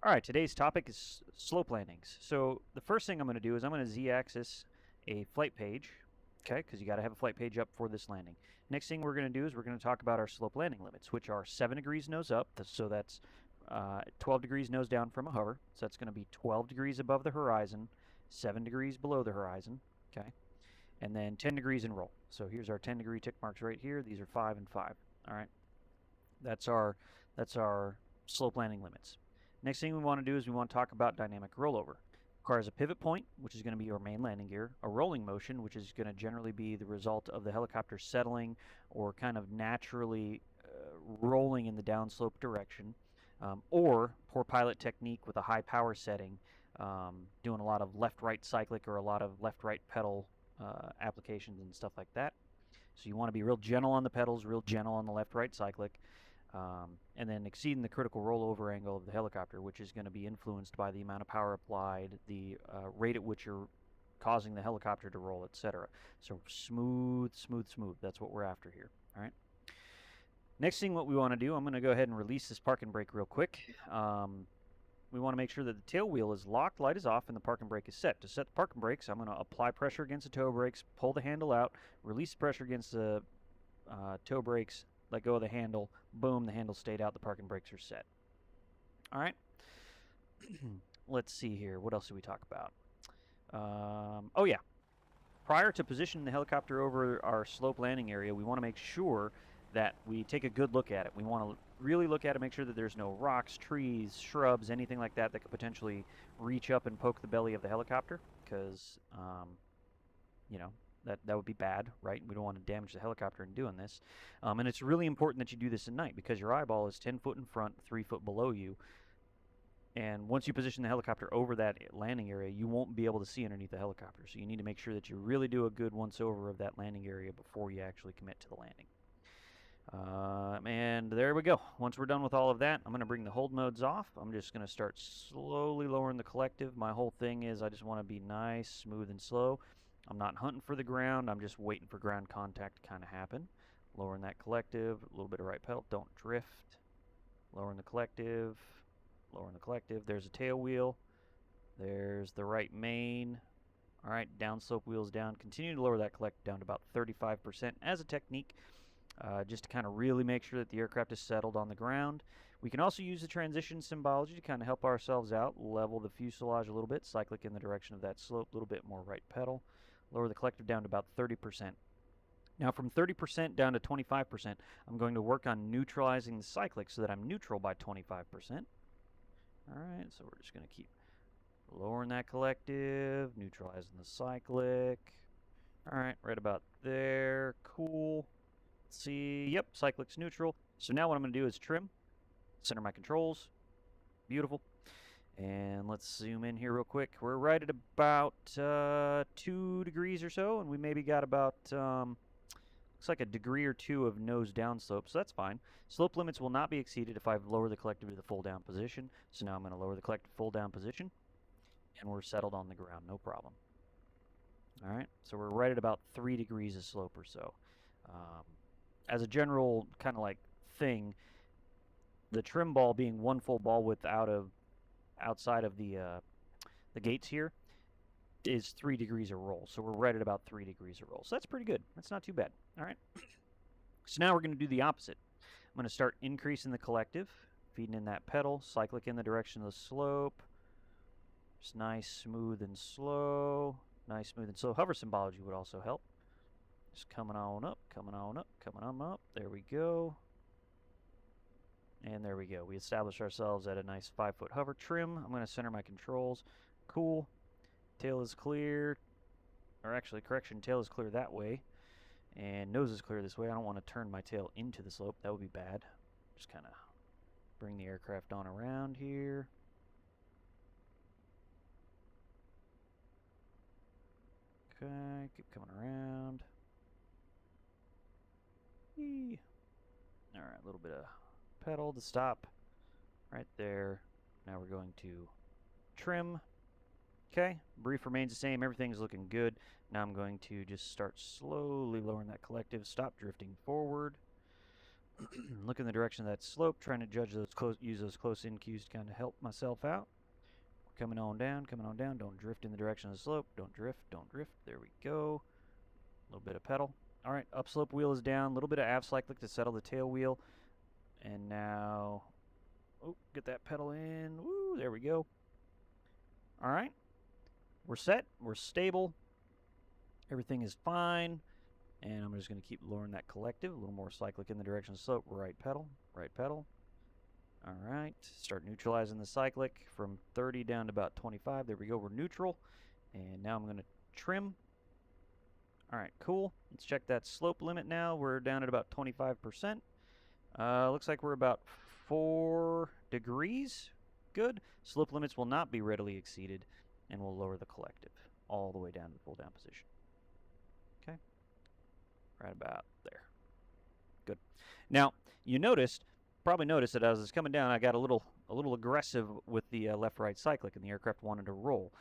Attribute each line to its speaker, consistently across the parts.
Speaker 1: All right, today's topic is slope landings. So the first thing I'm going to do is I'm going to z-axis a flight page, okay, because you got to have a flight page up for this landing. Next thing we're going to do is we're going to talk about our slope landing limits, which are 7 degrees nose up, so that's 12 degrees nose down from a hover. So that's going to be 12 degrees above the horizon, 7 degrees below the horizon, okay, and then 10 degrees in roll. So here's our 10 degree tick marks right here. These are 5 and 5. All right, that's our slope landing limits. Next thing we want to do is we want to talk about dynamic rollover. Requires a pivot point, which is going to be your main landing gear, a rolling motion, which is going to generally be the result of the helicopter settling or kind of naturally rolling in the downslope direction, or poor pilot technique with a high power setting, doing a lot of left-right cyclic or a lot of left-right pedal applications and stuff like that. So you want to be real gentle on the pedals, real gentle on the left-right cyclic. And then exceeding the critical rollover angle of the helicopter, which is going to be influenced by the amount of power applied, the rate at which you're causing the helicopter to roll, etc. So smooth, smooth, smooth. That's what we're after here. All right. Next thing what we want to do, I'm going to go ahead and release this parking brake real quick. We want to make sure that the tail wheel is locked, light is off, and the parking brake is set. To set the parking brakes, I'm going to apply pressure against the toe brakes, pull the handle out, release the pressure against the toe brakes, let go of the handle, boom, the handle stayed out, the parking brakes are set. All right. Let's see here. What else did we talk about? Oh, yeah. Prior to positioning the helicopter over our slope landing area, we want to make sure that we take a good look at it. We want to really look at it, make sure that there's no rocks, trees, shrubs, anything like that that could potentially reach up and poke the belly of the helicopter, because, you know, that would be bad, right? We don't want to damage the helicopter in doing this. And it's really important that you do this at night because your eyeball is 10 foot in front, 3 foot below you. And once you position the helicopter over that landing area, you won't be able to see underneath the helicopter. So you need to make sure that you really do a good once-over of that landing area before you actually commit to the landing. And there we go. Once we're done with all of that, I'm going to bring the hold modes off. I'm just going to start slowly lowering the collective. My whole thing is I just want to be nice, smooth, and slow. I'm not hunting for the ground. I'm just waiting for ground contact to kind of happen. Lowering that collective, a little bit of right pedal. Don't drift. Lowering the collective. Lowering the collective. There's a tail wheel. There's the right main. All right, downslope wheels down. Continue to lower that collective down to about 35% as a technique, just to kind of really make sure that the aircraft is settled on the ground. We can also use the transition symbology to kind of help ourselves out. Level the fuselage a little bit. Cyclic in the direction of that slope. A little bit more right pedal. Lower the collective down to about 30%. Now from 30% down to 25%, I'm going to work on neutralizing the cyclic so that I'm neutral by 25%. Alright, so we're just going to keep lowering that collective, neutralizing the cyclic. Alright, right about there. Cool. Let's see. Yep, cyclic's neutral. So now what I'm going to do is trim, center my controls. Beautiful. And let's zoom in here real quick. We're right at about 2 degrees or so, and we maybe got about, looks like a degree or 2 of nose down slope, so that's fine. Slope limits will not be exceeded if I lower the collective to the full down position. So now I'm going to lower the collective full down position, and we're settled on the ground, no problem. All right, so we're right at about 3 degrees of slope or so. As a general kind of like thing, the trim ball being one full ball width outside of the gates here is 3 degrees of roll. So we're right at about 3 degrees of roll. So that's pretty good. That's not too bad. All right. So now we're going to do the opposite. I'm going to start increasing the collective, feeding in that pedal, cyclic in the direction of the slope. Just nice, smooth, and slow. Nice, smooth, and slow. Hover symbology would also help. Just coming on up, coming on up, coming on up. There we go. And there we go. We established ourselves at a nice 5-foot hover trim. I'm going to center my controls. Cool. Tail is clear. Or actually, correction, tail is clear that way. And nose is clear this way. I don't want to turn my tail into the slope. That would be bad. Just kind of bring the aircraft on around here. Okay, keep coming around. Eee. All right, a little bit of pedal to stop right there. Now we're going to trim. Okay, brief remains the same. Everything's looking good. Now I'm going to just start slowly lowering that collective. Stop drifting forward. Look in the direction of that slope, trying to judge those use those close-in cues to kind of help myself out. We're coming on down, coming on down. Don't drift in the direction of the slope. Don't drift, don't drift. There we go. A little bit of pedal. All right, upslope wheel is down. A little bit of AH cyclic to settle the tail wheel. And now, oh, get that pedal in. Woo, there we go. All right, we're set. We're stable. Everything is fine. And I'm just going to keep lowering that collective. A little more cyclic in the direction of the slope. Right pedal, right pedal. All right, start neutralizing the cyclic from 30 down to about 25. There we go, we're neutral. And now I'm going to trim. All right, cool. Let's check that slope limit now. We're down at about 25%. Looks like we're about 4 degrees. Good. Slope limits will not be readily exceeded, and we'll lower the collective all the way down to the full down position. Okay, right about there. Good. Now, you probably noticed that as I was coming down, I got a little aggressive with the left-right cyclic, and the aircraft wanted to roll.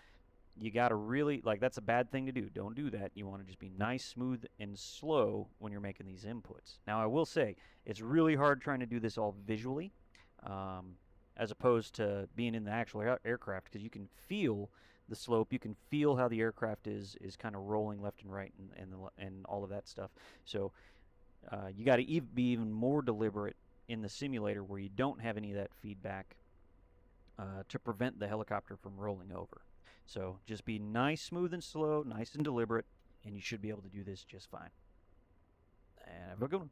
Speaker 1: You got to really, that's a bad thing to do. Don't do that. You want to just be nice, smooth, and slow when you're making these inputs. Now, I will say, it's really hard trying to do this all visually, as opposed to being in the actual aircraft, because you can feel the slope. You can feel how the aircraft is kind of rolling left and right and all of that stuff. So you got to be even more deliberate in the simulator where you don't have any of that feedback to prevent the helicopter from rolling over. So just be nice, smooth, and slow, nice and deliberate, and you should be able to do this just fine. And have a good one.